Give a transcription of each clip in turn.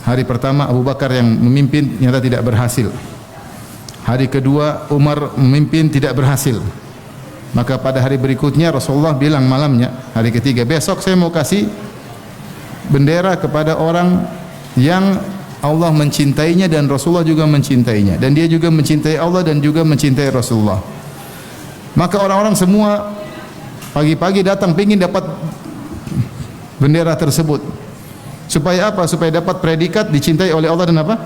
Hari pertama Abu Bakar yang memimpin ternyata tidak berhasil. Hari kedua Umar memimpin tidak berhasil. Maka pada hari berikutnya Rasulullah bilang malamnya, hari ketiga, besok saya mau kasih bendera kepada orang yang Allah mencintainya dan Rasulullah juga mencintainya, dan dia juga mencintai Allah dan juga mencintai Rasulullah. Maka orang-orang semua pagi-pagi datang pingin dapat bendera tersebut. Supaya apa? Supaya dapat predikat dicintai oleh Allah dan apa?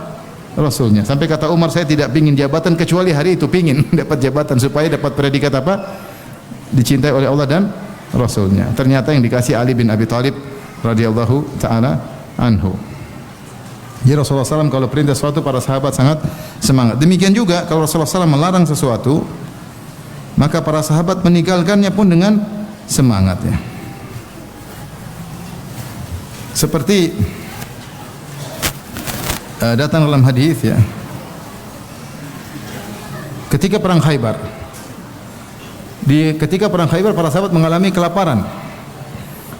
Rasulnya. Sampai kata Umar, saya tidak pingin jabatan kecuali hari itu pingin dapat jabatan supaya dapat predikat apa? Dicintai oleh Allah dan Rasulnya. Ternyata yang dikasih Ali bin Abi Thalib radhiyallahu taala anhu. Jadi Rasulullah SAW kalau perintah sesuatu para sahabat sangat semangat. Demikian juga kalau Rasulullah SAW melarang sesuatu, maka para sahabat meninggalkannya pun dengan semangat ya. Seperti datang dalam hadis ya, ketika perang Khaybar, ketika perang Khaybar para sahabat mengalami kelaparan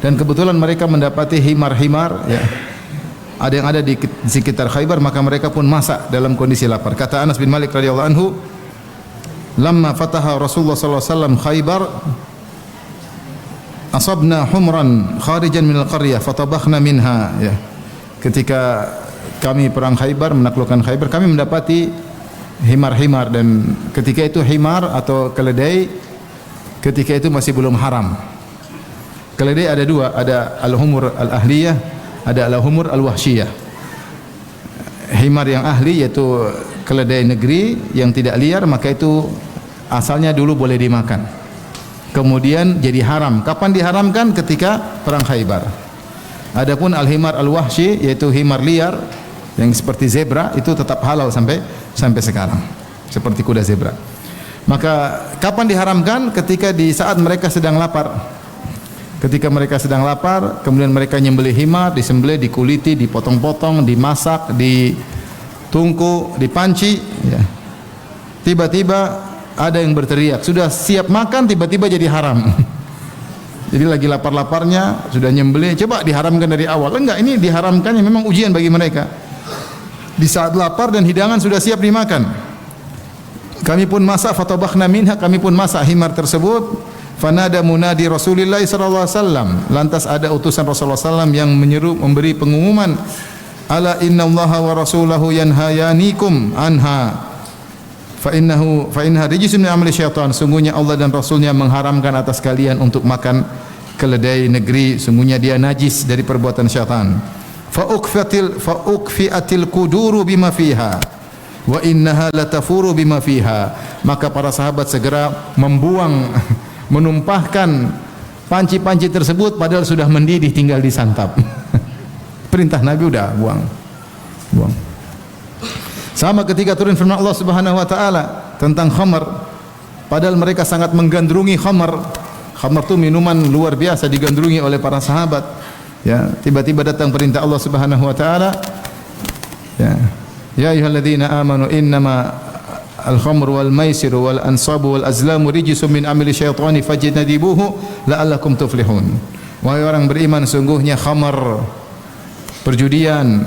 dan kebetulan mereka mendapati himar-himar ya, ada yang ada di sekitar Khaybar, maka mereka pun masak dalam kondisi lapar. Kata Anas bin Malik radhiyallahu anhu, lamma fataha Rasulullah sallallahu alaihi wasallam Khaybar asabna humran kharijan minal qaryah fatabakhna minha ya. Ketika kami perang Khaybar, menaklukkan Khaybar, kami mendapati himar-himar, dan ketika itu himar atau keledai ketika itu masih belum haram. Keledai ada dua, ada al-humur al-ahliyah, ada al-humur al-wahsyiyah. Himar yang ahli yaitu keledai negeri yang tidak liar, maka itu asalnya dulu boleh dimakan. Kemudian jadi haram. Kapan diharamkan? Ketika perang Khaybar. Adapun al-himar al-wahsyi yaitu himar liar yang seperti zebra itu tetap halal sampai sekarang. Seperti kuda zebra. Maka kapan diharamkan? Ketika di saat mereka sedang lapar. Ketika mereka sedang lapar, kemudian mereka nyembelih himar, disembelih, dikuliti, dipotong-potong, dimasak, ditungku, dipanci ya. Tiba-tiba ada yang berteriak, sudah siap makan, tiba-tiba jadi haram. Jadi lagi lapar-laparnya, sudah nyembelih, coba diharamkan dari awal. Enggak, ini diharamkannya memang ujian bagi mereka. Di saat lapar dan hidangan sudah siap dimakan. Kami pun masak, fatabakhna minha, kami pun masak himar tersebut. Fanada munadi Rasulullah sallallahu alaihi wasallam. Lantas ada utusan Rasulullah sallallahu alaihi wasallam yang menyeru, memberi pengumuman, ala innallaha wa rasulahu yanhayanikum anha. Fa innaha rijsun min amali syaitan. Sungguhnya Allah dan Rasulnya mengharamkan atas kalian untuk makan keledai negeri, sungguhnya dia najis dari perbuatan syaitan. Fa ukfiatil kuduru bima fiha wa innaha latafuru bima fiha. Maka para sahabat segera membuang, menumpahkan panci-panci tersebut padahal sudah mendidih tinggal disantap. Perintah Nabi udah buang. Sama ketika turun firman Allah Subhanahu wa taala tentang khamar, padahal mereka sangat menggandrungi khamar. Khamar itu minuman luar biasa digandrungi oleh para sahabat. Ya, tiba-tiba datang perintah Allah Subhanahu wa taala. Ya ayyuhalladzina amanu innama al-khamru wal maisiru wal ansabu wal azlamu rijsun min amali syaitani fajtanibuhu la'allakum tuflihun. Wahai orang beriman, sungguhnya khamar, perjudian,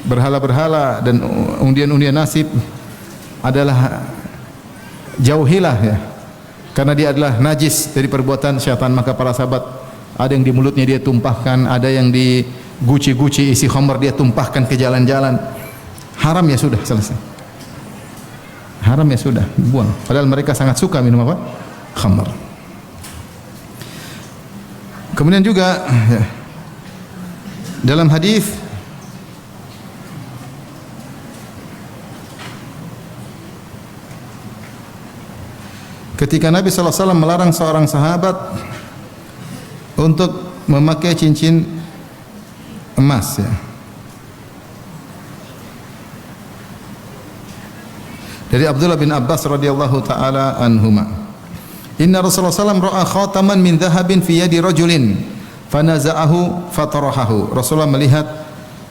berhala-berhala dan undian-undian nasib adalah jauhilah ya, karena dia adalah najis dari perbuatan syaitan. Maka para sahabat, ada yang di mulutnya dia tumpahkan, ada yang di guci-guci isi khamar dia tumpahkan ke jalan-jalan. Haram ya sudah, selesai. Haram ya sudah, buang. Padahal mereka sangat suka minum apa? Khamar. Kemudian juga ya, dalam hadis ketika Nabi sallallahu alaihi wasallam melarang seorang sahabat untuk memakai cincin emas ya. Dari Abdullah bin Abbas radhiyallahu taala anhuma. Inna Rasulullah sallallahu alaihi wasallam ra'a khataman min dhahabin fi yadi rajulin fanaza'ahu fatarahahu. Rasulullah melihat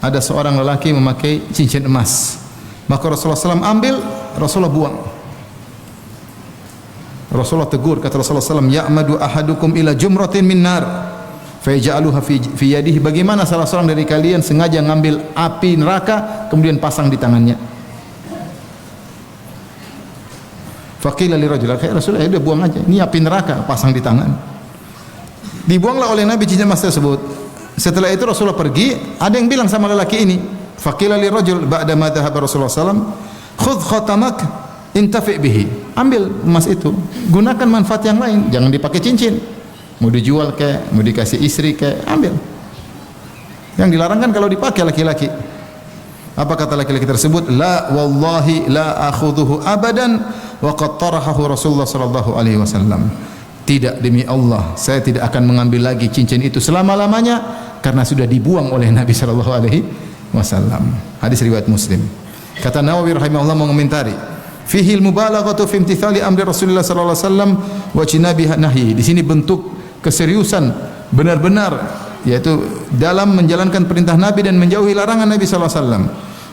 ada seorang lelaki memakai cincin emas. Maka Rasulullah sallallahu ambil, Rasulullah buang. Rasulullah tegur, kata Rasulullah sallallahu, ya'madu ahadukum ila jumratin min nar fayaj'aluha fi yadihi, bagaimana salah seorang dari kalian sengaja ngambil api neraka kemudian pasang di tangannya. Faqila li rajul, Rasulullah, udah buang aja, ini api neraka, pasang di tangan. Dibuanglah oleh Nabi cincin emas tersebut. Setelah itu Rasulullah pergi, ada yang bilang sama lelaki ini, faqila li rajul ba'da ma dhahaba Rasulullah sallam, khudh khatamak intafi bihi, ambil emas itu, gunakan manfaat yang lain, jangan dipakai cincin. Mau dijual kayak, mau dikasih istri kayak, ambil. Yang dilarang kan kalau dipakai laki-laki. Apa kata laki-laki tersebut? La wallahi la akhudhuhu abadan wa qad tarahahu Rasulullah sallallahu alaihi wasallam. Tidak, demi Allah, saya tidak akan mengambil lagi cincin itu selama-lamanya karena sudah dibuang oleh Nabi sallallahu alaihi wasallam. Hadis riwayat Muslim. Kata Nawawi rahimahullah mengomentari, fihi al-mubalaghatu fi imtithali amri Rasulullah sallallahu alaihi wasallam wa jinabi nahyi. Di sini bentuk keseriusan benar-benar, yaitu dalam menjalankan perintah Nabi dan menjauhi larangan Nabi sallallahu alaihi wasallam.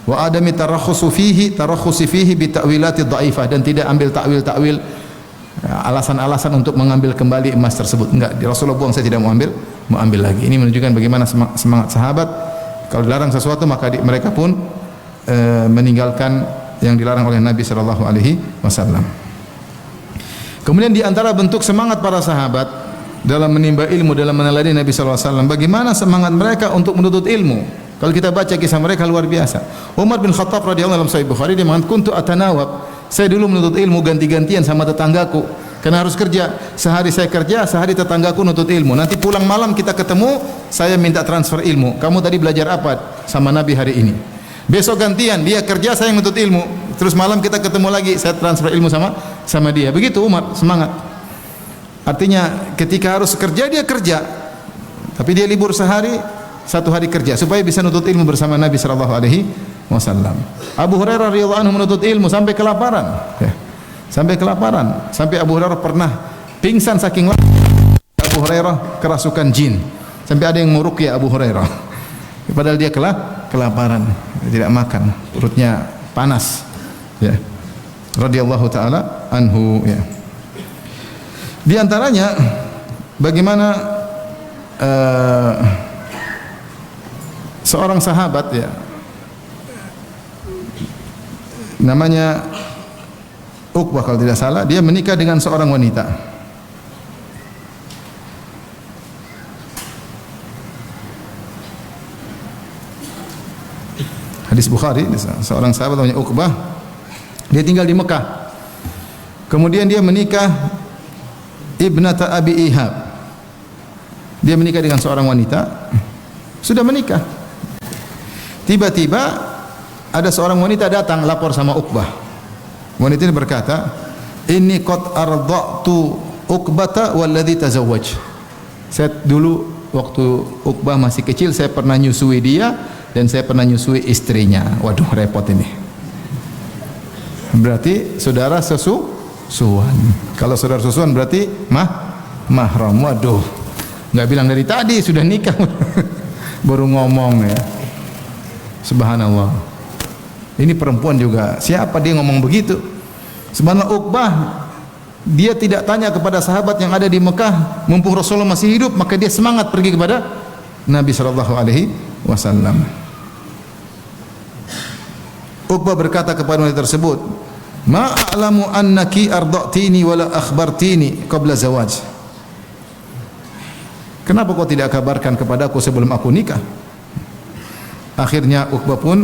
Wa adami tarakhusi fihi bi ta'wilati dhaifah, dan tidak ambil takwil-takwil, alasan-alasan untuk mengambil kembali emas tersebut. Enggak, Rasulullah buang, saya tidak mau ambil lagi. Ini menunjukkan bagaimana semangat sahabat, kalau dilarang sesuatu maka mereka pun meninggalkan yang dilarang oleh Nabi sallallahu alaihi wasallam. Kemudian di antara bentuk semangat para sahabat dalam menimba ilmu, dalam meneladani Nabi sallallahu alaihi wasallam, bagaimana semangat mereka untuk menuntut ilmu. Kalau kita baca kisah mereka luar biasa. Umar bin Khattab radhiyallahu anhu dalam Sahih Bukhari, dia mengatakan, kuntu atanawab, saya dulu menuntut ilmu ganti-gantian sama tetanggaku, karena harus kerja. Sehari saya kerja, sehari tetanggaku nuntut ilmu. Nanti pulang malam kita ketemu, saya minta transfer ilmu. Kamu tadi belajar apa sama Nabi hari ini? Besok gantian, dia kerja, saya menuntut ilmu. Terus malam kita ketemu lagi, saya transfer ilmu sama dia. Begitu Umar, semangat. Artinya ketika harus kerja, dia kerja. Tapi dia libur sehari, satu hari kerja supaya bisa nuntut ilmu bersama Nabi sallallahu alaihi wasallam. Abu Hurairah radhiyallahu anhu menuntut ilmu sampai kelaparan. Sampai kelaparan. Sampai Abu Hurairah pernah pingsan saking lapar. Abu Hurairah kerasukan jin. Sampai ada yang meruqyah Abu Hurairah. Padahal dia kelaparan, tidak makan, perutnya panas. Ya. Radhiyallahu taala anhu, ya. Di antaranya bagaimana seorang sahabat, ya, namanya Uqbah kalau tidak salah, dia menikah dengan seorang wanita. Hadis Bukhari, seorang sahabat namanya Uqbah, dia tinggal di Mekah. Kemudian dia menikah ibnata Abi Ihab. Dia menikah dengan seorang wanita, sudah menikah. Tiba-tiba ada seorang wanita datang lapor sama Uqbah. Wanita ini berkata, "Inni qad arda'tu Uqbata walladhi tazawwaj." Saya dulu waktu Uqbah masih kecil, saya pernah nyusui dia dan saya pernah nyusui istrinya. Waduh, repot ini. Berarti saudara susuan. Kalau saudara susuan berarti mahram. Waduh, nggak bilang dari tadi sudah nikah. Baru ngomong, ya. Subhanallah. Ini perempuan juga, siapa dia ngomong begitu? Subhanallah, Uqbah dia tidak tanya kepada sahabat yang ada di Mekah, mumpung Rasulullah masih hidup, maka dia semangat pergi kepada Nabi sallallahu alaihi wasallam. Uqbah berkata kepada wanita tersebut, "Ma a'lamu annaki arda'tini wala akhbartini qabla zawaj." Kenapa kau tidak kabarkan kepadaku sebelum aku nikah? Akhirnya Uqbah pun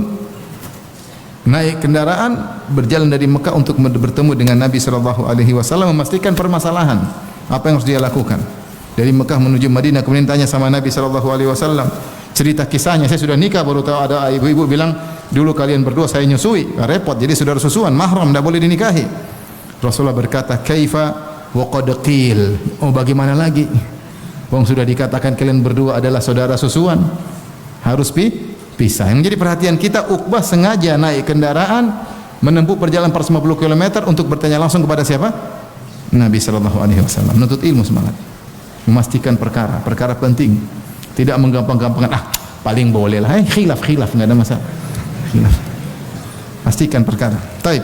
naik kendaraan berjalan dari Mekah untuk bertemu dengan Nabi sallallahu alaihi wasallam, memastikan permasalahan apa yang harus dia lakukan. Dari Mekah menuju Madinah, kemudian tanya sama Nabi sallallahu alaihi wasallam, cerita kisahnya, saya sudah nikah, baru tahu ada ibu-ibu bilang dulu kalian berdua saya nyusui. Repot, jadi saudara susuan, mahram, tidak boleh dinikahi. Rasulullah berkata, "Kaifa wa qad qil." Oh, bagaimana lagi? Wong sudah dikatakan kalian berdua adalah saudara susuan, harus pisah. Yang menjadi perhatian kita, Uqbah sengaja naik kendaraan menempuh perjalanan 450 km untuk bertanya langsung kepada siapa? Nabi sallallahu alaihi wasallam. Menuntut ilmu semangat, memastikan perkara penting, tidak menggampang-gampangkan, paling boleh lah, khilaf enggak ada masalah. Khilaf. Pastikan perkara. Taib.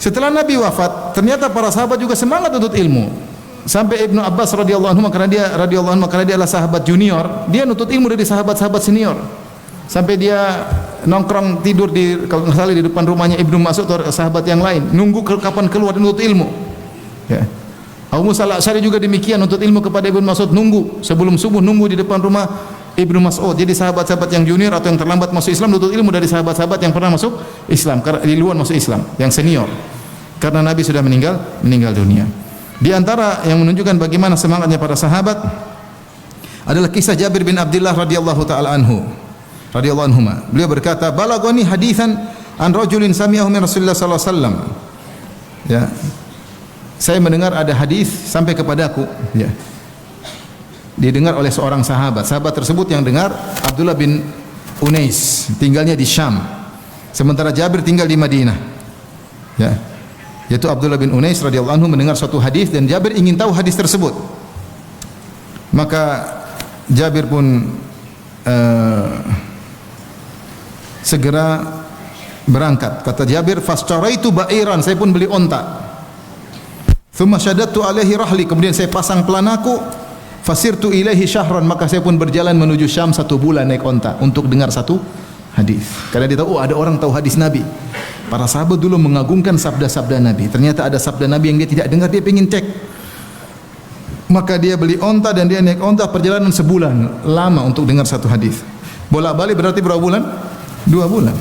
Setelah Nabi wafat, ternyata para sahabat juga semangat untuk ilmu. sampai Ibnu Abbas radhiyallahu anhu karena dia adalah sahabat junior, dia nutut ilmu dari sahabat-sahabat senior. Sampai dia nongkrong tidur kalau nggak salah di depan rumahnya Ibnu Mas'ud atau sahabat yang lain, nunggu kapan keluar nutut ilmu. Ya. Abu Musa al-Asy'ari juga demikian, nutut ilmu kepada Ibnu Mas'ud, nunggu sebelum subuh, nunggu di depan rumah Ibnu Mas'ud. Jadi sahabat-sahabat yang junior atau yang terlambat masuk Islam nutut ilmu dari sahabat-sahabat yang pernah masuk Islam, di luar masuk Islam, yang senior. Karena Nabi sudah meninggal dunia. Di antara yang menunjukkan bagaimana semangatnya para sahabat adalah kisah Jabir bin Abdullah radhiyallahu taala anhuma. Beliau berkata, "Balagani haditsan an rajulin sami'ahu min Rasulillah sallallahu alaihi wasallam." Ya. Saya mendengar ada hadis sampai kepadaku, ya. Didengar oleh seorang sahabat. Sahabat tersebut yang dengar Abdullah bin Unais, tinggalnya di Syam. Sementara Jabir tinggal di Madinah. Ya. Yaitu Abdullah bin Unais radhiyallahu anhu mendengar suatu hadis dan Jabir ingin tahu hadis tersebut. Maka Jabir pun segera berangkat. Kata Jabir, "Fastaraitu ba'iran," saya pun beli onta. "Tsumma syaddadtu alaihi rahli," kemudian saya pasang pelanaku. "Fasirtu ilaihi syahran," maka saya pun berjalan menuju Syam 1 bulan naik onta untuk dengar satu hadis. Karena dia tahu, ada orang tahu hadis Nabi. Para sahabat dulu mengagungkan sabda-sabda Nabi. Ternyata ada sabda Nabi yang dia tidak dengar, dia ingin cek. Maka dia beli onta dan dia naik onta, perjalanan sebulan, lama untuk dengar satu hadis. Bolak-balik berarti berapa bulan? 2 bulan.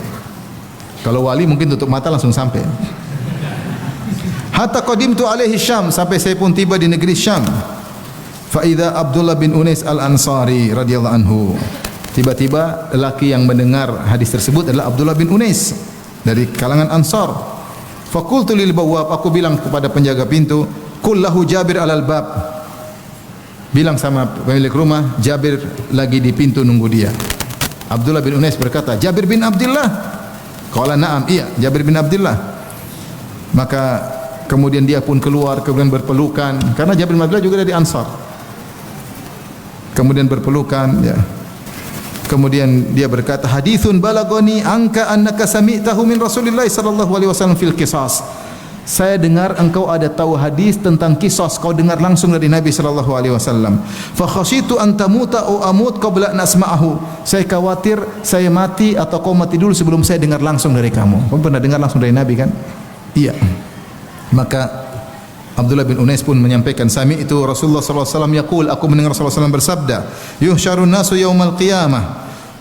Kalau wali mungkin tutup mata langsung sampai. Hatta qadimtu alaihi Syam, sampai saya pun tiba di negeri Syam. Fa idza Abdullah bin Unais al-Ansari radhiyallahu anhu. Tiba-tiba lelaki yang mendengar hadis tersebut adalah Abdullah bin Unais dari kalangan Ansar. Fa qultu lil bawwab, aku bilang kepada penjaga pintu, "Qul lahu Jabir alal bab." Bilang sama pemilik rumah, Jabir lagi di pintu nunggu dia. Abdullah bin Unais berkata, "Jabir bin Abdullah." Qala na'am, iya, Jabir bin Abdullah. Maka kemudian dia pun keluar, kemudian berpelukan, karena Jabir bin Abdullah juga dari Ansar. Kemudian berpelukan, ya. Kemudian dia berkata, "Haditsun balagani angka annaka sami'tahu min Rasulillah sallallahu alaihi wasallam fil qisas." Saya dengar engkau ada tahu hadis tentang qisas, kau dengar langsung dari Nabi sallallahu alaihi wasallam. Fa khasyitu an tamuta au amut qabla an asma'ahu. Saya khawatir saya mati atau kau mati dulu sebelum saya dengar langsung dari kamu. Kau pernah dengar langsung dari Nabi kan? Iya. Maka Abdullah bin Unais pun menyampaikan, "Sami itu Rasulullah sallallahu alaihi wasallam yaqul," aku mendengar Rasulullah sallallahu alaihi wasallam bersabda, "Yuhsyarun nasu yaumal qiyamah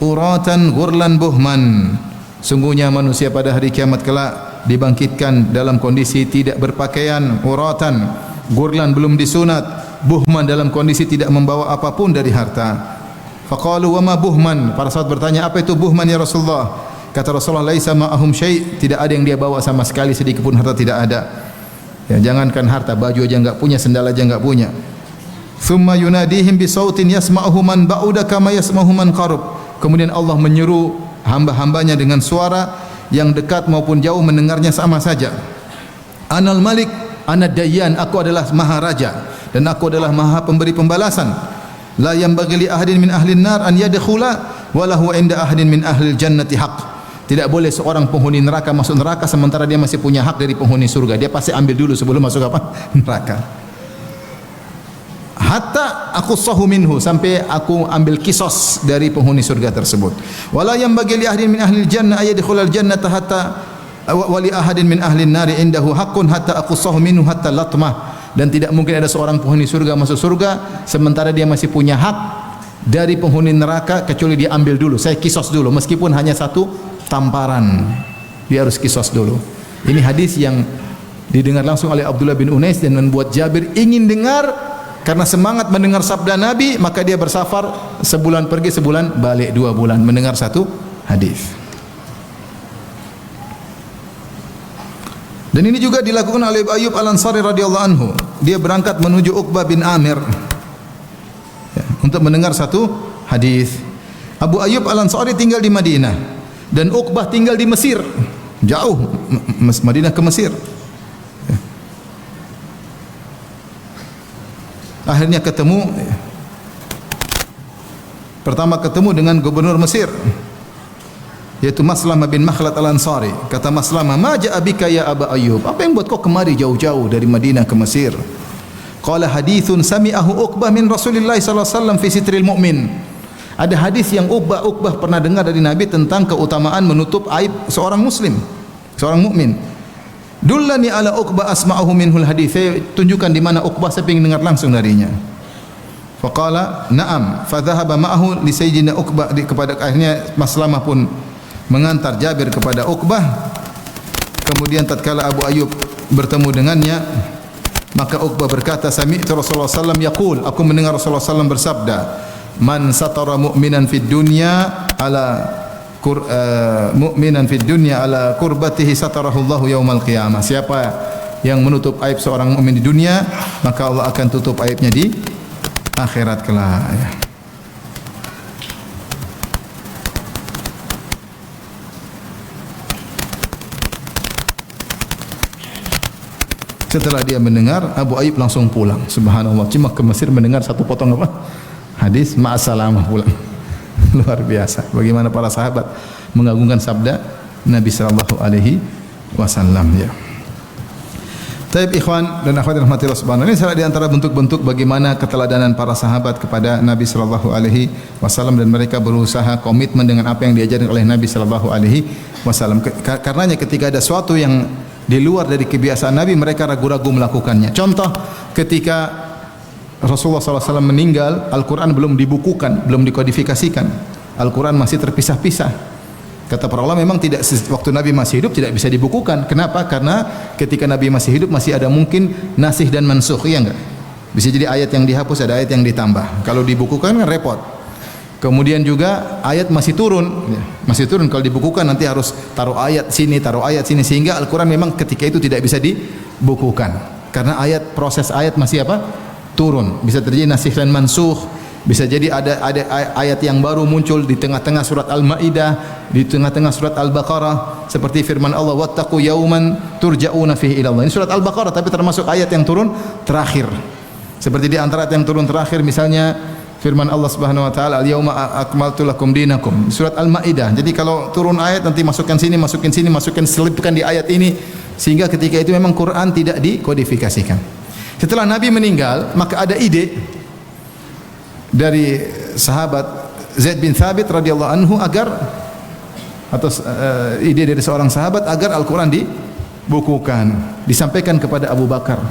uratan ghurlan buhman." Sungguhnya manusia pada hari kiamat kelak dibangkitkan dalam kondisi tidak berpakaian, uratan, ghurlan belum disunat, buhman dalam kondisi tidak membawa apapun dari harta. Faqalu wa ma buhman? Para sahabat bertanya, "Apa itu buhman ya Rasulullah?" Kata Rasulullah, "Laisa ma'ahum syai'," tidak ada yang dia bawa sama sekali, sedikit pun harta tidak ada. Ya, jangankan harta, baju aja enggak punya, sendal aja enggak punya. Thumma yunadihim bi sautin yasma'uhu man ba'uda kama yasma'uhu man qarab. Kemudian Allah menyeru hamba-hambanya dengan suara yang dekat maupun jauh mendengarnya sama saja. "Anal Malik, anad Dayyan," aku adalah Maharaja dan aku adalah Maha pemberi pembalasan. "La yanbaghi li ahadin min ahli an-nar an yadkhula wa lahu 'inda ahadin min ahli al-jannati haqq." Tidak boleh seorang penghuni neraka masuk neraka sementara dia masih punya hak dari penghuni surga. Dia pasti ambil dulu sebelum masuk apa? Neraka. Hatta aku sahu minhu, sampai aku ambil kisos dari penghuni surga tersebut. Wala yanbaghi li ahadin min ahli al-jannah ayadkhulal jannata hatta wa li ahadin min ahli an-nar indahu haqqun hatta aku sahu minhu hatta latmah. Dan tidak mungkin ada seorang penghuni surga masuk surga sementara dia masih punya hak dari penghuni neraka kecuali dia ambil dulu. Saya kisos dulu meskipun hanya satu tamparan, dia harus kisos dulu. Ini hadis yang didengar langsung oleh Abdullah bin Unais dan membuat Jabir ingin dengar. Karena semangat mendengar sabda Nabi, maka dia bersafar, sebulan pergi, sebulan balik, 2 bulan mendengar satu hadis. Dan ini juga dilakukan oleh Ayyub Al-Ansari radhiyallahu anhu. Dia berangkat menuju Uqbah bin Amir, ya, untuk mendengar satu hadis. Abu Ayyub Al-Ansari tinggal di Madinah dan Uqbah tinggal di Mesir. Jauh Madinah ke Mesir. Akhirnya ketemu, pertama ketemu dengan gubernur Mesir, yaitu Maslamah bin Makhlad Al-Ansari. Kata Maslamah, "Ma ja'a bika ya Aba Ayyub?" Apa yang buat kau kemari jauh-jauh dari Madinah ke Mesir? Qala hadithun sami'ahu Uqbah min Rasulillah sallallahu alaihi wasallam fi sitril mu'min. Ada hadis yang Uqbah pernah dengar dari Nabi tentang keutamaan menutup aib seorang muslim, seorang mukmin. Dullani ala Uqbah asma'ahu minhul hadis. Saya tunjukkan di mana Uqbah, saya ingin dengar langsung darinya. Faqala na'am, fa dhahaba ma'ahu li sayyidina Uqbah, kepada akhirnya Maslamah pun mengantar Jabir kepada Uqbah. Kemudian tatkala Abu Ayyub bertemu dengannya, maka Uqbah berkata, sami'tu Rasulullah sallallahu alaihi wasallam yaqul, aku mendengar Rasulullah sallallahu alaihi wasallam bersabda, man satara mu'minan fid dunya ala mu'minan fid dunya ala kurbatihi satarahu Allahu yaumal qiyamah. Siapa yang menutup aib seorang mukmin di dunia, maka Allah akan tutup aibnya di akhirat kelak, ya. Setelah dia mendengar, Abu Ayyub langsung pulang. Subhanallah, cuma ke Mesir mendengar satu potong apa? Hadis, ma'asalamah, pulang. Luar biasa. Bagaimana para sahabat mengagungkan sabda Nabi sallallahu alaihi wasallam, ya. Taib ikhwan dan akhwat rahmatillah subhanahu. Ini salah di antara bentuk-bentuk bagaimana keteladanan para sahabat kepada Nabi sallallahu alaihi wasallam, dan mereka berusaha komitmen dengan apa yang diajarkan oleh Nabi sallallahu alaihi wasallam. Karenanya ketika ada sesuatu yang di luar dari kebiasaan Nabi, mereka ragu-ragu melakukannya. Contoh, ketika Rasulullah SAW meninggal, Al-Quran belum dibukukan, belum dikodifikasikan. Al-Quran masih terpisah-pisah. Kata para ulama, memang tidak, waktu Nabi masih hidup tidak bisa dibukukan. Kenapa? Karena ketika Nabi masih hidup masih ada mungkin nasih dan mansukh, iya enggak? Bisa jadi ayat yang dihapus, ada ayat yang ditambah. Kalau dibukukan kan repot. Kemudian juga ayat masih turun, masih turun. Kalau dibukukan nanti harus taruh ayat sini, sehingga Al-Quran memang ketika itu tidak bisa dibukukan. Karena proses ayat masih apa? Turun. Bisa terjadi nasikh dan mansukh. Bisa jadi ada ayat yang baru muncul di tengah-tengah surat Al-Maidah, di tengah-tengah surat Al-Baqarah, seperti firman Allah, wattaqu yauman turja'una fihi ila Allah. Ini surat Al-Baqarah tapi termasuk ayat yang turun terakhir. Seperti di antara ayat yang turun terakhir misalnya firman Allah Subhanahu wa taala, al-yauma akmaltu lakum dinakum, surat Al-Maidah. Jadi kalau turun ayat nanti masukkan sini, selipkan di ayat ini, sehingga ketika itu memang Quran tidak dikodifikasikan. Setelah Nabi meninggal, maka ada ide dari sahabat Zaid bin Thabit radhiyallahu anhu ide dari seorang sahabat agar Al-Quran dibukukan, disampaikan kepada Abu Bakar.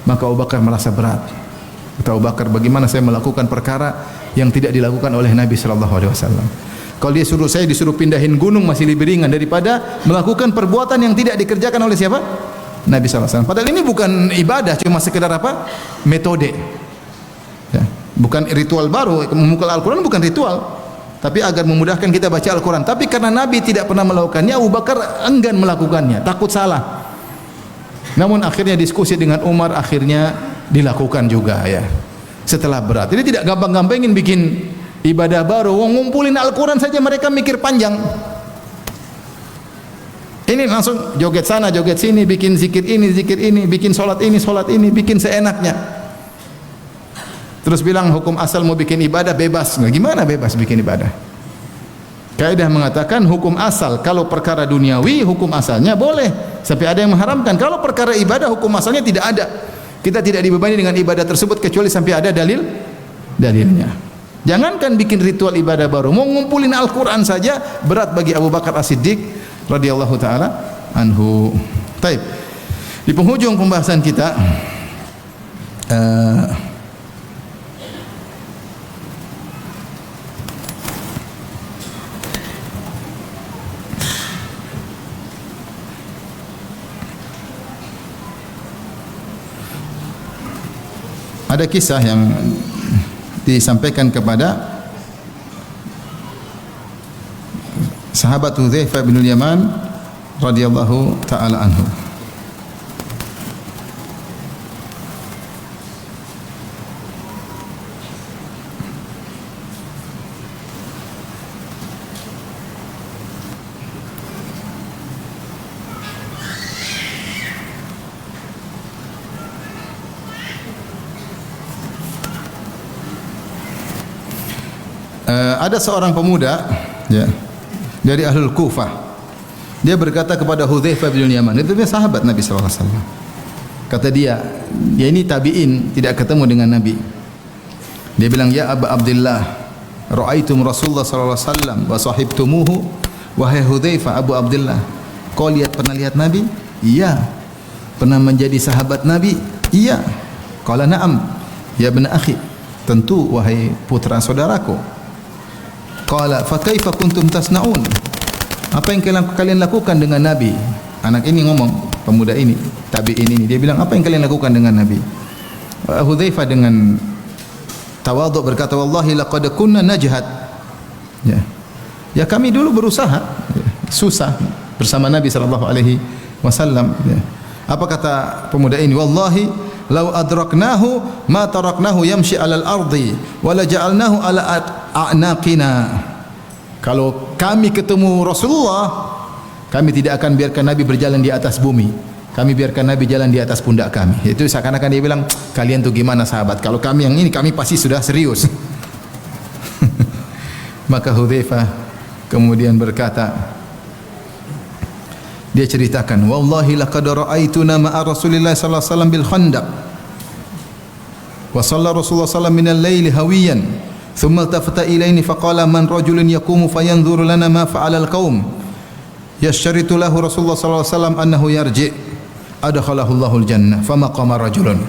Maka Abu Bakar merasa berat. Kata Abu Bakar, bagaimana saya melakukan perkara yang tidak dilakukan oleh Nabi sallallahu alaihi wasallam? Kalau saya disuruh pindahin gunung masih lebih ringan daripada melakukan perbuatan yang tidak dikerjakan oleh siapa? Nabi sallallahu alaihi wasallam. Padahal ini bukan ibadah, cuma sekedar apa? Metode. Ya, bukan ritual baru. Memukul Al-Quran bukan ritual, tapi agar memudahkan kita baca Al-Quran. Tapi karena Nabi tidak pernah melakukannya, Abu Bakar enggan melakukannya, takut salah. Namun akhirnya diskusi dengan Umar, akhirnya dilakukan juga, ya. Setelah berat. Jadi tidak gampang-gampangin bikin ibadah baru. Ngumpulin Al-Quran saja mereka mikir panjang. Ini langsung joget sana, joget sini, bikin zikir ini, bikin solat ini, bikin seenaknya. Terus bilang hukum asal mau bikin ibadah bebas. Nah, gimana bebas bikin ibadah? Kaidah mengatakan hukum asal kalau perkara duniawi hukum asalnya boleh sampai ada yang mengharamkan. Kalau perkara ibadah hukum asalnya tidak ada. Kita tidak dibebani dengan ibadah tersebut kecuali sampai ada dalilnya. Jangankan bikin ritual ibadah baru, mau ngumpulin Al-Quran saja berat bagi Abu Bakar As-Siddiq radhiyallahu taala anhu. Taib. Di penghujung pembahasan kita, ada kisah yang disampaikan kepada sahabat Hudzaifah bin Yaman radhiyallahu taala anhu. Ada seorang pemuda, ya, dari Ahlul Kufah. Dia berkata kepada Hudzaifah bin Yaman, itu dia sahabat Nabi sallallahu alaihi wasallam. Kata dia ini tabi'in, tidak ketemu dengan Nabi. Dia bilang, ya Aba Abdullah, ra'aitum Rasulullah sallallahu alaihi wasallam wa sahibtumuhu. Wahai Hudzaifah, Abu Abdullah, kau pernah lihat Nabi? Iya. Pernah menjadi sahabat Nabi? Iya. Qala na'am ya ibn akhi, tentu wahai putra saudaraku. Qala fa kaifa kuntum tasnaun, apa yang kalian lakukan dengan Nabi? Anak ini ngomong, pemuda ini, tabi'in ini, dia bilang, apa yang kalian lakukan dengan Nabi? Hudzaifah dengan tawadhu berkata, wallahi laqad kunna najhad. Ya kami dulu berusaha, susah bersama Nabi sallallahu alaihi wasallam. Apa kata pemuda ini? Wallahi law adraknahu ma taraknahu yamshi 'alal ardi wa la ja'alnahu 'ala a'naqina. Kalau kami ketemu Rasulullah, kami tidak akan biarkan Nabi berjalan di atas bumi. Kami biarkan Nabi jalan di atas pundak kami. Itu seakan-akan dia bilang, kalian tuh gimana sahabat? Kalau kami yang ini, kami pasti sudah serius. Maka Hudzaifah kemudian berkata, dia ceritakan, wallahi laqad ra'aituna ma'a Rasulillah sallallahu alaihi wasallam bil Khandaq. Wa shalla Rasulullah sallallahu min al-laili hawiyan. Thumma iltafata ilaini faqala man rajulun yaqumu fayanzuru lana ma fa'ala al-qaum. Yasharitu lahu Rasulullah sallallahu alaihi wasallam annahu yarji. Adkhalahu Allahul jannah fama qama rajulun.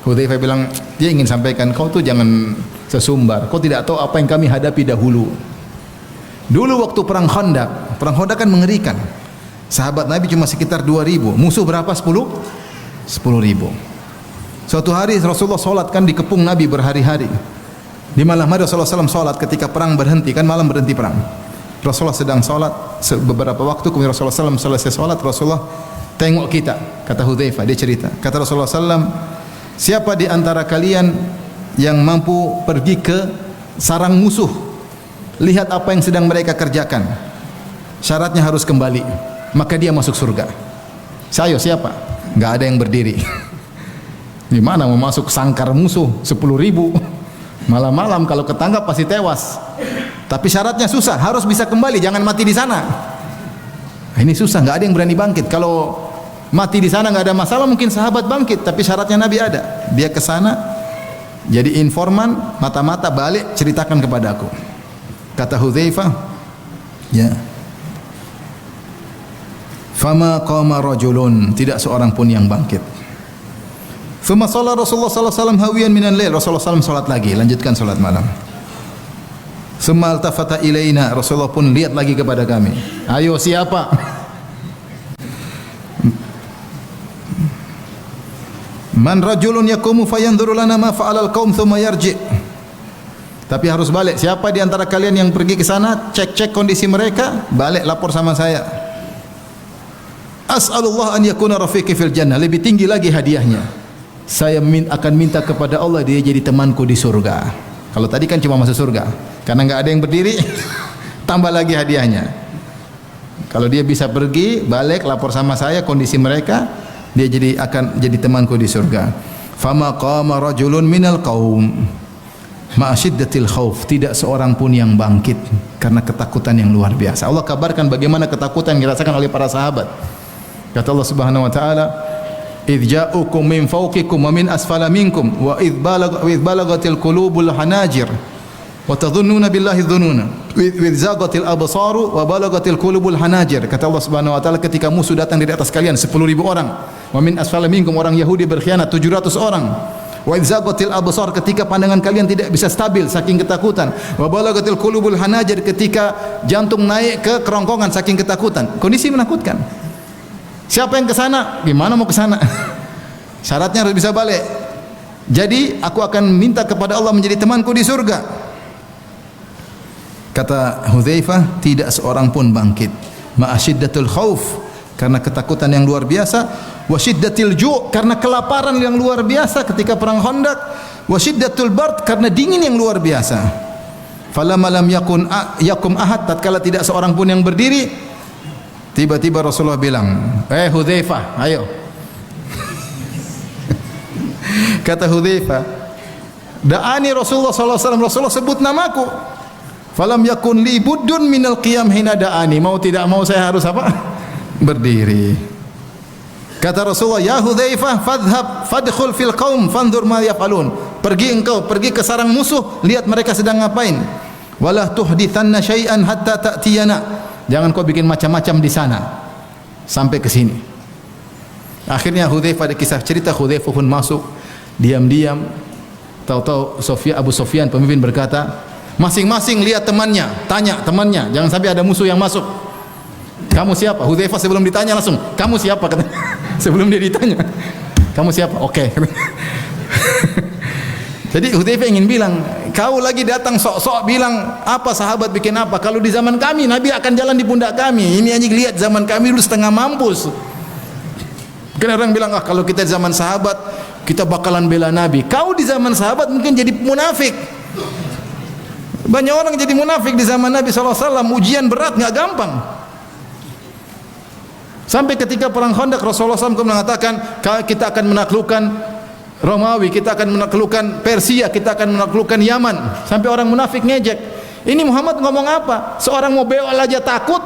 Hudzaifah bilang, dia ingin sampaikan, kau tuh jangan sesumbar. Kau tidak tahu apa yang kami hadapi dahulu. Dulu waktu perang Khandaq kan mengerikan. Sahabat Nabi cuma sekitar 2.000. Musuh berapa? 10.000. Suatu hari Rasulullah salat kan dikepung Nabi berhari-hari. Di malam hari Rasulullah SAW salat ketika perang berhenti, kan malam berhenti perang. Rasulullah sedang salat beberapa waktu, kemudian Rasulullah SAW selesai salat, Rasulullah tengok kita, kata Hudzaifah, dia cerita. Kata Rasulullah SAW, siapa di antara kalian yang mampu pergi ke sarang musuh, lihat apa yang sedang mereka kerjakan, syaratnya harus kembali, maka dia masuk surga. Saya siapa? Enggak ada yang berdiri. Di mana mau masuk sangkar musuh 10.000? Malam-malam kalau ketangkap pasti tewas. Tapi syaratnya susah, harus bisa kembali, jangan mati di sana. Nah, ini susah, enggak ada yang berani bangkit. Kalau mati di sana enggak ada masalah, mungkin sahabat bangkit, tapi syaratnya Nabi ada. Dia ke sana jadi informan, mata-mata balik ceritakan kepadaku. Kata Hudzaifah, ya. Fama qama rajulun, tidak seorang pun yang bangkit. Thumma shalla Rasulullah sallallahu alaihi wasallam hawiyan minal lail. Rasulullah sallallahu salat lagi, lanjutkan salat malam. Thumma altafata ilaina, Rasulullah pun lihat lagi kepada kami. Ayo siapa? Man rajulun yaqumu fayanzuru lana ma fa'ala al-qaum thumma yarji. Tapi harus balik. Siapa di antara kalian yang pergi ke sana, cek-cek kondisi mereka, balik lapor sama saya. As'alullah an yakuna rafiqi fil jannah. Lebih tinggi lagi hadiahnya. Saya akan minta kepada Allah dia jadi temanku di surga. Kalau tadi kan cuma masuk surga, karena enggak ada yang berdiri, tambah lagi hadiahnya. Kalau dia bisa pergi, balik lapor sama saya kondisi mereka, dia akan jadi temanku di surga. Fama qama rajulun minal qaum ma'asyiddatil khauf, tidak seorang pun yang bangkit karena ketakutan yang luar biasa. Allah kabarkan bagaimana ketakutan yang dirasakan oleh para sahabat. Kata Allah Subhanahu wa taala, idh ja'ukum min fawqikum wa min asfala minkum wa idh balagatil qulubul hanajir wa tadhunnuna billahi dhununa idh zaghatil absaru wa balagatil qulubul hanajir. Kata Allah Subhanahu wa taala, ketika musuh datang dari atas kalian 10.000 orang, wa min asfala minkum, orang Yahudi berkhianat 700 orang, wa idh zaghatil absar, ketika pandangan kalian tidak bisa stabil saking ketakutan, wa balagatil qulubul hanajir, ketika jantung naik ke kerongkongan saking ketakutan. Kondisi menakutkan. Siapa yang ke sana? Gimana mau ke sana? Syaratnya harus bisa balik. Jadi aku akan minta kepada Allah menjadi temanku di surga. Kata Hudzaifah, tidak seorang pun bangkit. Ma'asyiddatul khauf, karena ketakutan yang luar biasa. Wasyiddatil ju', karena kelaparan yang luar biasa ketika perang Khandaq. Wasyiddatul bard, karena dingin yang luar biasa. Falamma lam yakum ahad, tatkala tidak seorang pun yang berdiri, tiba-tiba Rasulullah bilang, Hudzaifah, ayo. Kata Hudzaifah, da'ani Rasulullah sallallahu alaihi wasallam, Rasulullah sebut namaku. Falam yakun li buddun minal qiyam hina da'ani. Mau tidak mau saya harus apa? Berdiri. Kata Rasulullah, "Ya Hudzaifah, fadhhab fadkhul fil qaum fanzur ma yaf'alun." Pergi engkau, pergi ke sarang musuh, lihat mereka sedang ngapain. Wala tuhditsanna syai'an hatta ta'tiyana. Jangan kau bikin macam-macam di sana sampai ke sini. Akhirnya Hudzaifah, ada kisah cerita Hudzaifah pun masuk diam-diam. Tahu-tahu Abu Sufyan pemimpin berkata, masing-masing lihat temannya, tanya temannya, jangan sampai ada musuh yang masuk. Kamu siapa? Hudzaifah sebelum ditanya langsung, kamu siapa? Sebelum dia ditanya, kamu siapa? Oke. Jadi Hudzaifah ingin bilang, kau lagi datang sok-sok bilang apa sahabat bikin apa? Kalau di zaman kami Nabi akan jalan di pundak kami. Ini aja lihat zaman kami dulu setengah mampus. Karena orang bilang, kalau kita zaman sahabat kita bakalan bela Nabi. Kau di zaman sahabat mungkin jadi munafik. Banyak orang jadi munafik di zaman Nabi SAW. Ujian berat, nggak gampang. Sampai ketika perang Khandaq, Rasulullah SAW mengatakan, kita akan menaklukkan Romawi, kita akan menaklukkan Persia, kita akan menaklukkan Yaman. Sampai orang munafik ngejek, ini Muhammad ngomong apa? Seorang mau beol aja takut,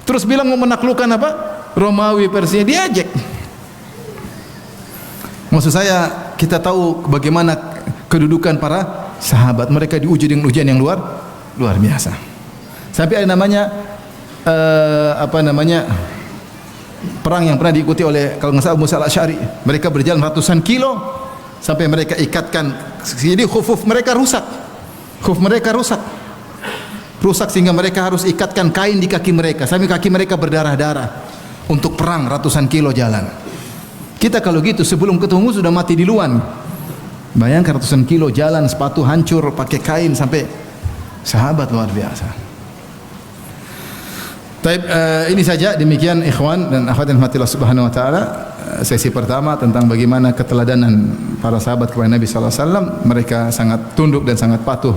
terus bilang mau menaklukkan apa? Romawi, Persia, diajak. Maksud saya, kita tahu bagaimana kedudukan para sahabat. Mereka diuji dengan ujian yang luar biasa. Sampai ada namanya perang yang pernah diikuti oleh, kalau nggak salah, Abu Musa al-Asy'ari. Mereka berjalan ratusan kilo sampai mereka ikatkan, jadi khufuf mereka rusak. Khuf mereka rusak sehingga mereka harus ikatkan kain di kaki mereka sampai kaki mereka berdarah-darah untuk perang ratusan kilo jalan. Kita kalau gitu sebelum ketemu sudah mati duluan. Bayangkan ratusan kilo jalan, sepatu hancur, pakai kain, sampai sahabat luar biasa. Taib, ini saja, demikian ikhwan dan akhwat yang rahmatillah subhanahu wa ta'ala, sesi pertama tentang bagaimana keteladanan para sahabat kepada Nabi SAW. Mereka sangat tunduk dan sangat patuh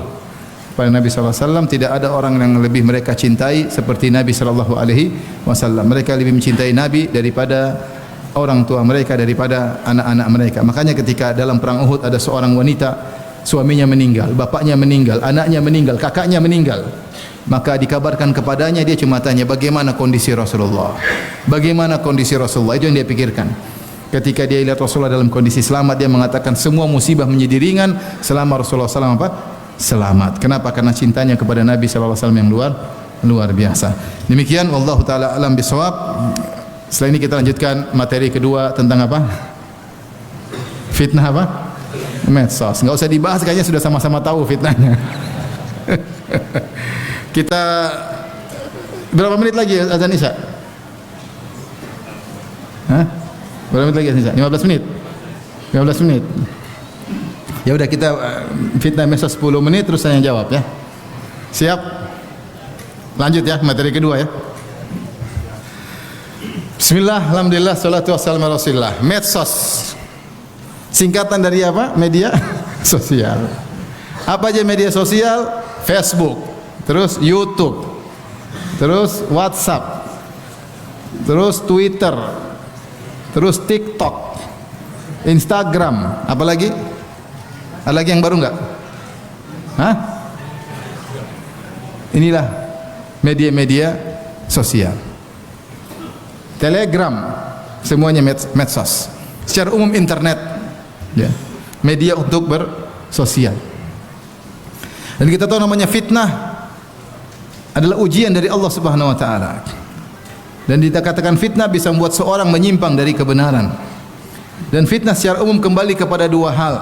pada Nabi SAW. Tidak ada orang yang lebih mereka cintai seperti Nabi SAW. Mereka lebih mencintai Nabi daripada orang tua mereka, daripada anak-anak mereka. Makanya ketika dalam perang Uhud ada seorang wanita, suaminya meninggal, bapaknya meninggal, anaknya meninggal, kakaknya meninggal. Maka dikabarkan kepadanya, dia cuma tanya, bagaimana kondisi Rasulullah? Bagaimana kondisi Rasulullah? Itu yang dia pikirkan. Ketika dia lihat Rasulullah dalam kondisi selamat, dia mengatakan semua musibah menjadi ringan selama Rasulullah SAW selamat. Kenapa? Karena cintanya kepada Nabi SAW yang luar biasa. Demikian, wallahu taala alam bisawab. Setelah ini kita lanjutkan materi kedua tentang apa? Fitnah apa? Medsos. Enggak usah dibahas, kayaknya sudah sama-sama tahu fitnahnya. Kita berapa menit lagi azan Isya? Hah? Berapa menit lagi azan Isya? 15 menit. 15 menit. Ya udah, kita fitnah medsos 10 menit terus saya jawab ya. Siap? Lanjut ya materi kedua ya. Bismillah, alhamdulillah, salatu wassalamu ala Rasulillah. Medsos, singkatan dari apa? Media sosial. Apa aja media sosial? Facebook, terus YouTube, terus WhatsApp, terus Twitter, terus TikTok, Instagram. Apa lagi? Ada lagi yang baru enggak? Hah? Inilah media-media sosial. Telegram, semuanya medsos. Secara umum internet, ya, media untuk bersosial. Dan kita tahu namanya fitnah adalah ujian dari Allah Subhanahu wa taala. Dan dikatakan fitnah bisa membuat seorang menyimpang dari kebenaran. Dan fitnah secara umum kembali kepada dua hal.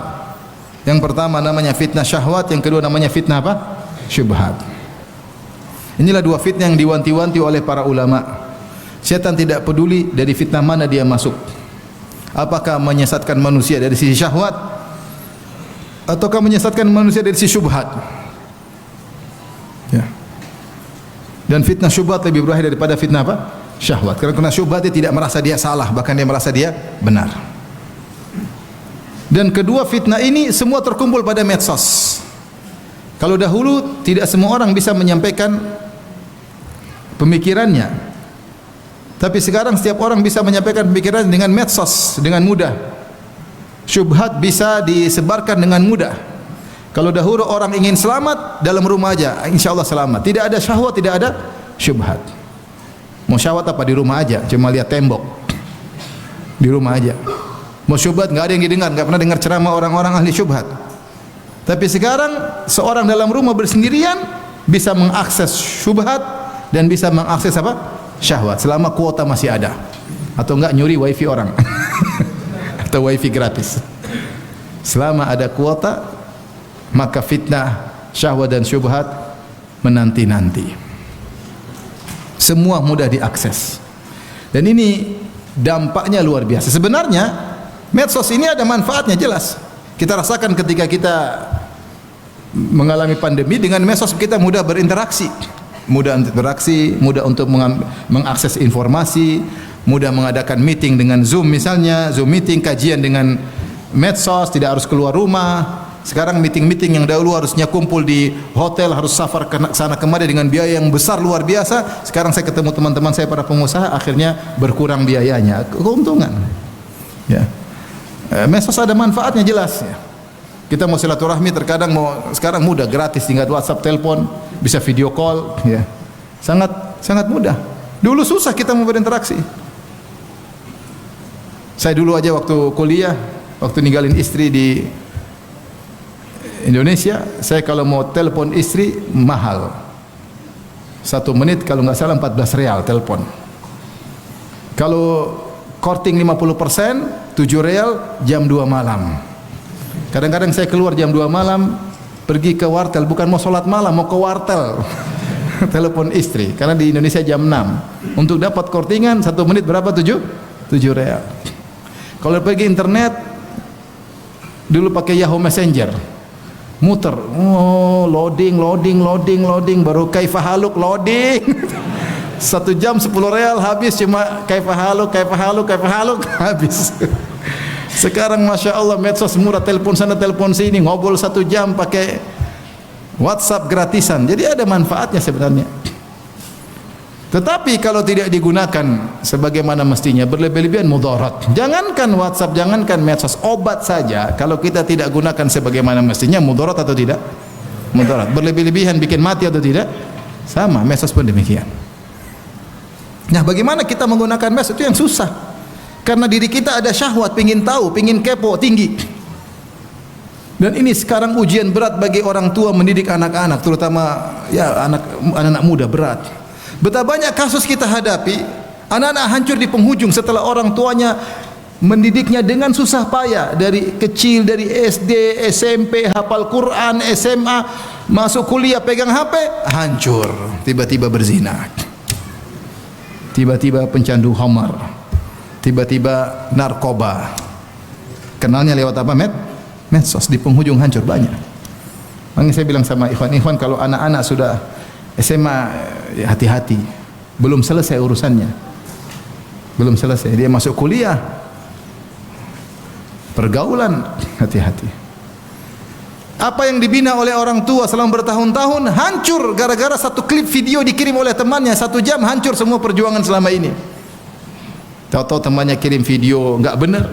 Yang pertama namanya fitnah syahwat, yang kedua namanya fitnah apa? Syubhat. Inilah dua fitnah yang diwanti-wanti oleh para ulama. Syaitan tidak peduli dari fitnah mana dia masuk. Apakah menyesatkan manusia dari sisi syahwat ataukah menyesatkan manusia dari sisi syubhat. Ya. Dan fitnah syubhat lebih berbahaya daripada fitnah apa? Syahwat. Karena syubhat dia tidak merasa dia salah, bahkan dia merasa dia benar. Dan kedua fitnah ini semua terkumpul pada medsos. Kalau dahulu tidak semua orang bisa menyampaikan pemikirannya. Tapi sekarang setiap orang bisa menyampaikan pemikiran dengan medsos dengan mudah. Syubhat bisa disebarkan dengan mudah. Kalau dahulu orang ingin selamat dalam rumah aja, insya Allah selamat. Tidak ada syahwat, tidak ada syubhat. Mau syahwat apa di rumah aja, cuma lihat tembok. di rumah aja. Mau syubhat nggak ada yang didengar, nggak pernah dengar ceramah orang-orang ahli syubhat. Tapi sekarang seorang dalam rumah bersendirian bisa mengakses syubhat dan bisa mengakses apa? Syahwat selama kuota masih ada. Atau enggak nyuri wifi orang. Atau wifi gratis. Selama ada kuota maka fitnah, syahwat dan syubhat menanti-nanti. Semua mudah diakses. Dan ini dampaknya luar biasa. Sebenarnya medsos ini ada manfaatnya jelas. Kita rasakan ketika kita mengalami pandemi, dengan medsos kita mudah berinteraksi, mudah untuk mengakses informasi, mudah mengadakan meeting dengan Zoom misalnya, Zoom meeting, kajian dengan medsos, tidak harus keluar rumah. Sekarang meeting-meeting yang dahulu harusnya kumpul di hotel, harus safar ke sana kemari dengan biaya yang besar luar biasa. Sekarang saya ketemu teman-teman saya para pengusaha, akhirnya berkurang biayanya, keuntungan. Ya. Medsos ada manfaatnya jelas. Ya. Kita mau silaturahmi terkadang sekarang mudah, gratis, tinggal WhatsApp, telepon, bisa video call. Ya. Sangat mudah. Dulu susah kita mau berinteraksi. Saya dulu aja waktu kuliah, waktu ninggalin istri di Indonesia, saya kalau mau telepon istri mahal. 1 menit kalau nggak salah 14 real telepon. Kalau korting 50%, 7 real jam 2 malam. Kadang-kadang saya keluar jam 2 malam, pergi ke wartel, bukan mau sholat malam, mau ke wartel. Telepon istri, karena di Indonesia jam 6. Untuk dapat kortingan 1 menit berapa? 7 real. Kalau pergi internet, dulu pakai Yahoo Messenger, muter, loading, baru kaifahaluk loading. 1 jam 10 real habis, cuma kaifahaluk habis. Sekarang Masya Allah medsos murah, telepon sana telepon sini, ngobrol 1 jam pakai WhatsApp gratisan. Jadi ada manfaatnya sebenarnya. Tetapi kalau tidak digunakan sebagaimana mestinya, berlebih-lebihan mudarat. Jangankan WhatsApp, jangankan medsos, obat saja kalau kita tidak gunakan sebagaimana mestinya, mudarat atau tidak? Mudarat. Berlebih-lebihan bikin mati atau tidak? Sama, medsos pun demikian. Nah, bagaimana kita menggunakan medsos itu yang susah. Karena diri kita ada syahwat, pingin tahu, pingin kepo, tinggi. Dan ini sekarang ujian berat bagi orang tua mendidik anak-anak, terutama ya anak-anak muda, berat. Betapa banyak kasus kita hadapi, anak-anak hancur di penghujung setelah orang tuanya mendidiknya dengan susah payah dari kecil, dari SD, SMP, hafal Quran, SMA, masuk kuliah pegang HP, hancur, tiba-tiba berzina. Tiba-tiba pencandu khamar, tiba-tiba narkoba. Kenalnya lewat apa? Medsos. Di penghujung hancur banyak. Makanya saya bilang sama ikhwan, kalau anak-anak sudah SMA, ya hati-hati. Belum selesai urusannya. Belum selesai. Dia masuk kuliah, pergaulan, hati-hati. Apa yang dibina oleh orang tua selama bertahun-tahun hancur gara-gara satu klip video dikirim oleh temannya, 1 jam hancur semua perjuangan selama ini. Tahu-tahu temannya kirim video enggak benar,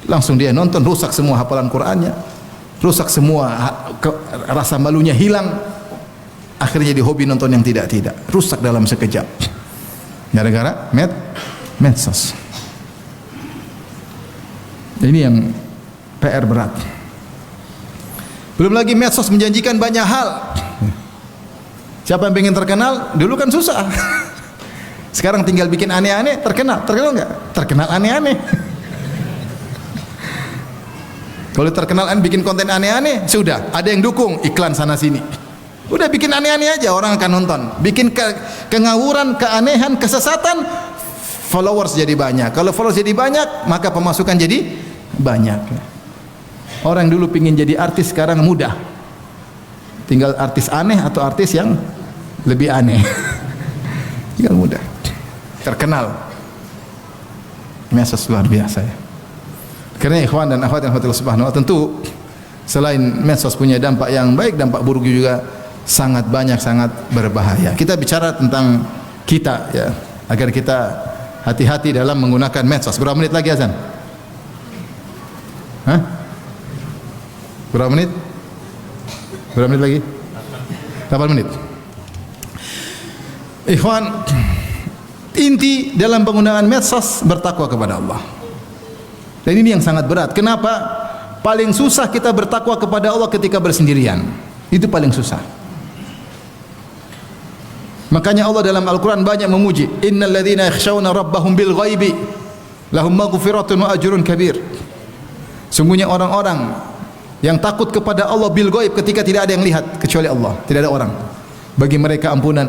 langsung dia nonton, rusak semua hafalan Qur'annya, rusak semua, rasa malunya hilang, akhirnya jadi hobi nonton yang tidak-tidak, rusak dalam sekejap gara-gara medsos. Ini yang PR berat. Belum lagi medsos menjanjikan banyak hal. Siapa yang pengen terkenal? Dulu kan susah. Sekarang tinggal bikin aneh-aneh, terkenal enggak? Terkenal aneh-aneh. Kalau terkenal bikin konten aneh-aneh, sudah ada yang dukung, iklan sana sini. Udah bikin aneh-aneh aja, orang akan nonton. Bikin kengawuran, keanehan, kesesatan, followers jadi banyak. Kalau followers jadi banyak, maka pemasukan jadi banyak. Orang dulu pingin jadi artis, sekarang mudah. Tinggal artis aneh atau artis yang lebih aneh. Tinggal mudah. Terkenal. Medsos luar biasa ya. Karena ikhwan dan akhwat yang Allah Subhanahu wa taala, tentu selain medsos punya dampak yang baik, dampak buruk juga sangat banyak, sangat berbahaya. Kita bicara tentang kita ya, agar kita hati-hati dalam menggunakan medsos. Berapa menit lagi azan? Hah? Berapa menit? Berapa menit lagi? 8 menit. Ikhwan, inti dalam penggunaan medsos bertakwa kepada Allah. Dan ini yang sangat berat. Kenapa? Paling susah kita bertakwa kepada Allah ketika bersendirian. Itu paling susah. Makanya Allah dalam Al-Quran banyak memuji, innal ladzina yakhshawna rabbahum bil ghaibi lahum maghfiratun wa ajrun kabir. Sungguhnya orang-orang yang takut kepada Allah bil ghaib, ketika tidak ada yang lihat kecuali Allah, tidak ada orang, bagi mereka ampunan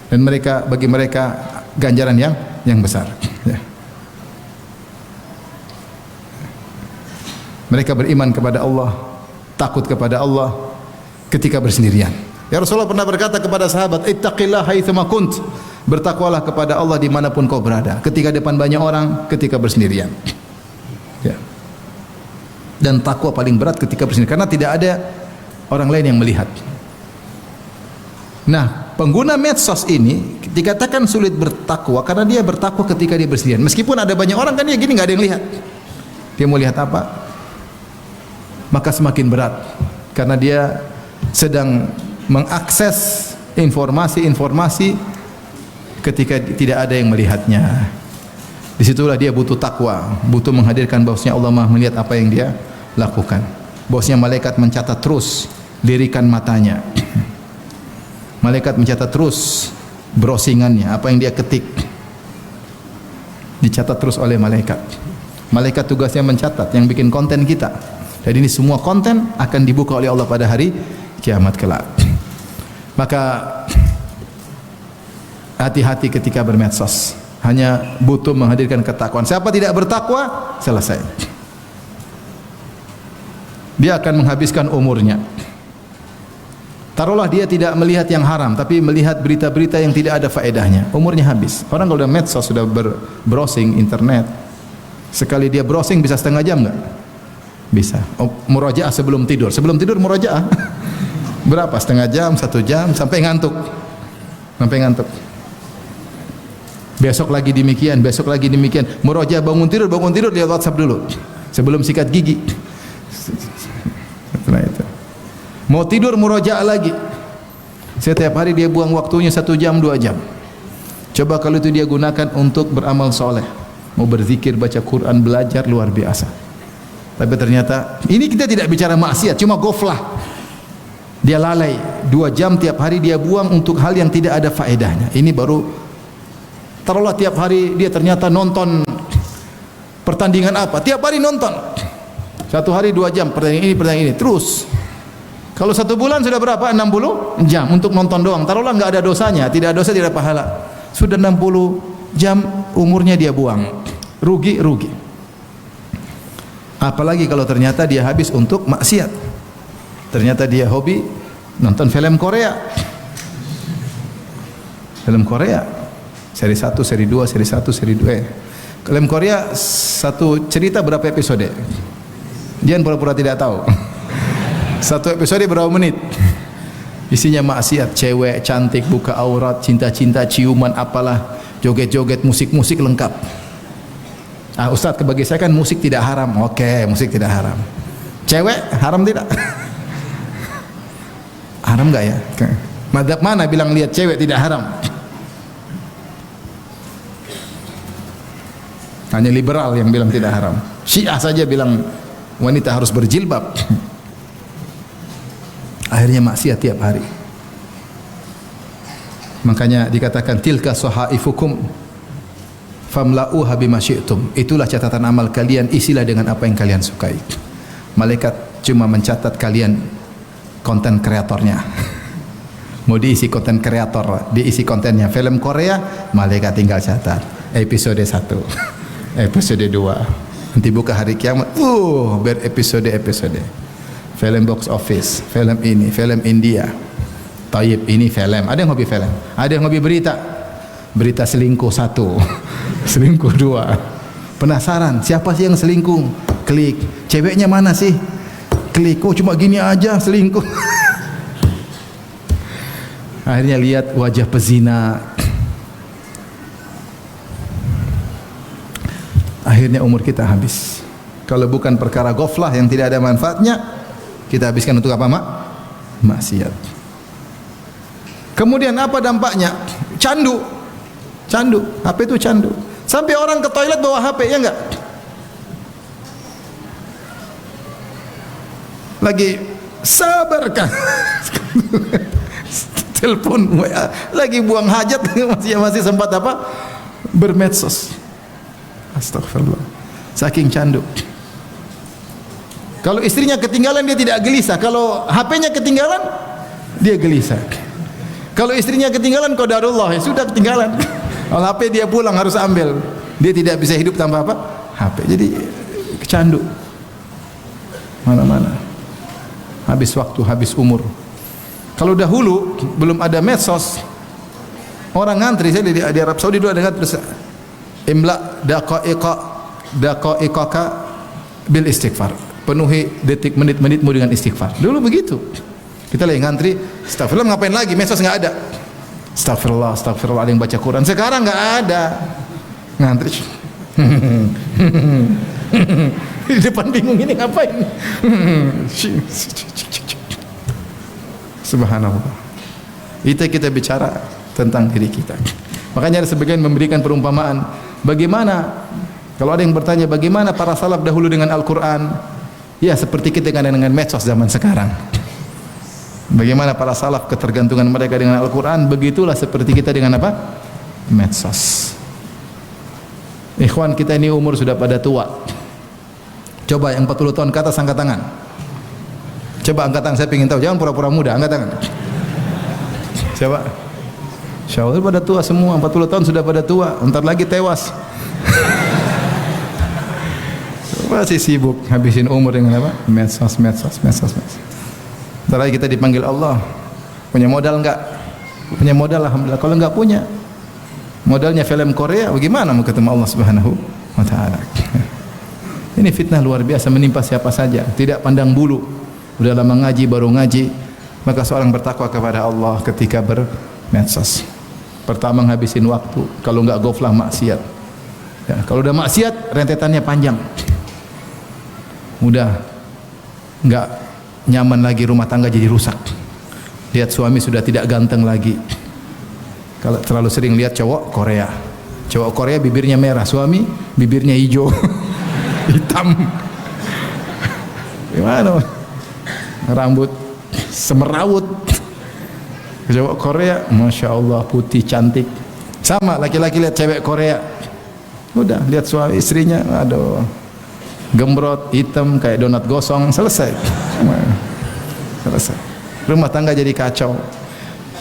dan bagi mereka ganjaran yang besar. Ya. Mereka beriman kepada Allah, takut kepada Allah ketika bersendirian. Ya Rasulullah pernah berkata kepada sahabat, ittaqillah haitsuma kunt. Bertakwalah kepada Allah dimanapun kau berada. Ketika depan banyak orang, ketika bersendirian. Ya. Dan takwa paling berat ketika bersendirian, karena tidak ada orang lain yang melihat. Nah, pengguna medsos ini dikatakan sulit bertakwa karena dia bertakwa ketika dia bersendirian. Meskipun ada banyak orang, kan dia gini nggak ada yang lihat. Dia mau lihat apa? Maka semakin berat karena dia sedang mengakses informasi-informasi ketika tidak ada yang melihatnya. Disitulah dia butuh takwa, butuh menghadirkan bahwasanya Allah Maha melihat apa yang dia lakukan. Bahwasanya malaikat mencatat terus lirikan matanya. Malaikat mencatat terus browsingannya, apa yang dia ketik. Dicatat terus oleh malaikat. Malaikat tugasnya mencatat yang bikin konten kita. Dan ini semua konten akan dibuka oleh Allah pada hari kiamat kelak. Maka hati-hati ketika bermedsos. Hanya butuh menghadirkan ketakwaan. Siapa tidak bertakwa, selesai. Dia akan menghabiskan umurnya. Taruhlah dia tidak melihat yang haram, tapi melihat berita-berita yang tidak ada faedahnya, umurnya habis. Orang kalau sudah medsos, sudah browsing internet, sekali dia browsing bisa setengah jam enggak? Bisa. Murajaah sebelum tidur. Sebelum tidur murajaah. Berapa? Setengah jam, 1 jam, sampai ngantuk. Sampai ngantuk. Besok lagi demikian, besok lagi demikian. Murajaah bangun tidur lihat WhatsApp dulu. Sebelum sikat gigi. Setelah itu. Mau tidur murajaah lagi. Setiap hari dia buang waktunya 1 jam, 2 jam. Coba kalau itu dia gunakan untuk beramal soleh. Mau berzikir, baca Quran, belajar, luar biasa. Tapi ternyata ini kita tidak bicara maksiat, cuma goflah. Dia lalai 2 jam tiap hari dia buang untuk hal yang tidak ada faedahnya. Ini baru, taruhlah tiap hari dia ternyata nonton pertandingan apa, tiap hari nonton. 1 hari 2 jam pertandingan ini terus. Kalau 1 bulan sudah berapa? 60 jam untuk nonton doang. Taruhlah enggak ada dosanya, tidak ada dosa, tidak ada pahala. Sudah 60 jam umurnya dia buang. Rugi. Apalagi kalau ternyata dia habis untuk maksiat. Ternyata dia hobi nonton film Korea. Film Korea. Seri 1, seri 2, seri 1, seri 2. Film Korea satu cerita berapa episode? Jangan pura-pura tidak tahu. Satu episode berapa menit? Isinya maksiat, cewek cantik buka aurat, cinta-cinta, ciuman apalah, joget-joget, musik-musik lengkap. Ustaz, bagi saya kan musik tidak haram. Oke, musik tidak haram. Cewek haram tidak? Haram enggak ya? Madzhab mana bilang lihat cewek tidak haram? Hanya liberal yang bilang tidak haram. Syiah saja bilang wanita harus berjilbab. Akhirnya maksiat tiap hari. Makanya dikatakan tilka sahaifukum famla'uha bima syi'tum. Itulah catatan amal kalian, isilah dengan apa yang kalian sukai. Malaikat cuma mencatat kalian konten kreatornya. Mau diisi konten kreator, diisi kontennya film Korea, malaikat tinggal catat episode 1, episode 2. Nanti buka hari kiamat, berepisode-episode. Film box office, film ini, film India. Taib ini film. Ada yang hobi film, ada yang hobi berita. Berita selingkuh 1, selingkuh 2. Penasaran siapa sih yang selingkuh? Klik. Ceweknya mana sih? Klik. Oh cuma gini aja selingkuh. Akhirnya lihat wajah pezina. Akhirnya umur kita habis. Kalau bukan perkara ghaflah yang tidak ada manfaatnya, kita habiskan untuk apa, Mak? Maksiat. Kemudian apa dampaknya? Candu. HP itu candu. Sampai orang ke toilet bawa HP, ya enggak? lagi sabarkan. Telepon WA, lagi buang hajat masih sempat apa? Bermedsos. Astagfirullah. Saking candu. Kalau istrinya ketinggalan dia tidak gelisah, kalau HP-nya ketinggalan dia gelisah. Kalau istrinya ketinggalan qadarullah, ya sudah ketinggalan. Kalau HP dia pulang harus ambil. Dia tidak bisa hidup tanpa apa? HP. Jadi kecandu. Mana-mana. Habis waktu, habis umur. Kalau dahulu belum ada medsos, orang ngantri, saya di Arab Saudi dulu ada tulis imla daqaiqaka bil istighfar. Penuhi detik menit-menitmu dengan istighfar. Dulu begitu. Kita lagi ngantri, astagfirullah, ngapain lagi? Medsos enggak ada. Astagfirullah, astagfirullah, ada yang baca Quran. Sekarang enggak ada. Ngantri. Di depan bingung ini ngapain? Subhanallah. Itu kita bicara tentang diri kita. Makanya ada sebagian memberikan perumpamaan, bagaimana kalau ada yang bertanya bagaimana para salaf dahulu dengan Al-Qur'an? Ya, seperti kita dengan medsos zaman sekarang. Bagaimana para salaf ketergantungan mereka dengan Al-Qur'an, begitulah seperti kita dengan apa? Medsos. Ikhwan kita ini umur sudah pada tua. Coba yang 40 tahun ke atas angkat tangan. Coba angkat tangan, saya ingin tahu, jangan pura-pura muda, angkat tangan. Coba. Insyaallah pada tua semua, 40 tahun sudah pada tua, entar lagi tewas. Masih sibuk habisin umur dengan apa? Medsos. Entar lagi kita dipanggil Allah. Punya modal enggak? Punya modal alhamdulillah. Kalau enggak punya, modalnya film Korea, bagaimana mau ketemu Allah Subhanahu wa taala? Ini fitnah luar biasa menimpa siapa saja, tidak pandang bulu. Udah lama ngaji, baru ngaji, maka seorang bertakwa kepada Allah ketika bermedsos. Pertama ngabisin waktu, kalau enggak goflah maksiat. Ya, kalau udah maksiat rentetannya panjang. Udah enggak nyaman lagi, rumah tangga jadi rusak. Lihat suami sudah tidak ganteng lagi. Kalau terlalu sering lihat cowok Korea. Cowok Korea bibirnya merah, suami bibirnya hijau. Hitam. Gimana? Rambut semerawut. Cowok Korea, masya Allah putih cantik. Sama laki-laki lihat cewek Korea, udah lihat suami istrinya, aduh, gembrot, hitam kayak donat gosong, selesai. Selesai. Rumah tangga jadi kacau.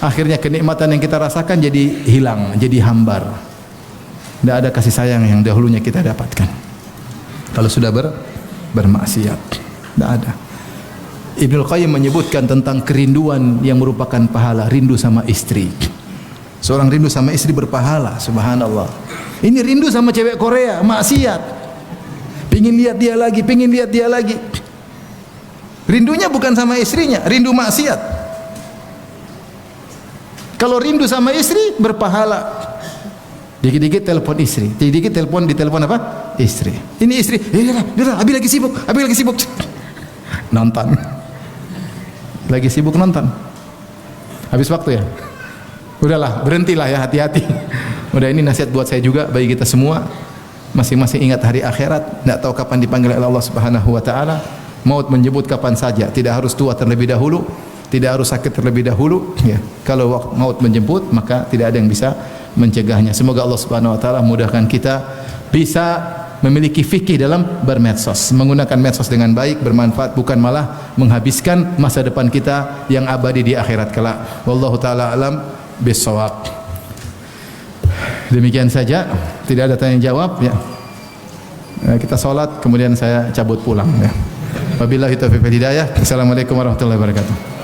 Akhirnya kenikmatan yang kita rasakan jadi hilang, jadi hambar. Tidak ada kasih sayang yang dahulunya kita dapatkan. Kalau sudah bermaksiat, tidak ada. Ibnul Qayyim menyebutkan tentang kerinduan yang merupakan pahala, rindu sama istri. Seorang rindu sama istri berpahala, subhanallah. Ini rindu sama cewek Korea, maksiat. Pingin lihat dia lagi, pingin lihat dia lagi. Rindunya bukan sama istrinya, rindu maksiat. Kalau rindu sama istri berpahala. Dikit-dikit telepon istri, dikit-dikit ditelepon apa? Istri. Ini istri, Abi lagi sibuk, nonton. Lagi sibuk nonton. Habis waktu ya. Udahlah, berhentilah ya, hati-hati. Udah, ini nasihat buat saya juga, bagi kita semua. Masing-masing ingat hari akhirat, tidak tahu kapan dipanggil oleh Allah Subhanahu wa taala. Maut menjemput kapan saja, tidak harus tua terlebih dahulu, tidak harus sakit terlebih dahulu, ya. Kalau maut menjemput, maka tidak ada yang bisa mencegahnya. Semoga Allah Subhanahu wa taala mudahkan kita bisa memiliki fikih dalam bermedsos, menggunakan medsos dengan baik, bermanfaat, bukan malah menghabiskan masa depan kita yang abadi di akhirat kelak. Wallahu taala alam bissawab. Demikian saja, tidak ada tanya jawab ya. Kita salat kemudian saya cabut pulang ya. Wabillahi taufiq wal hidayah. Assalamualaikum warahmatullahi wabarakatuh.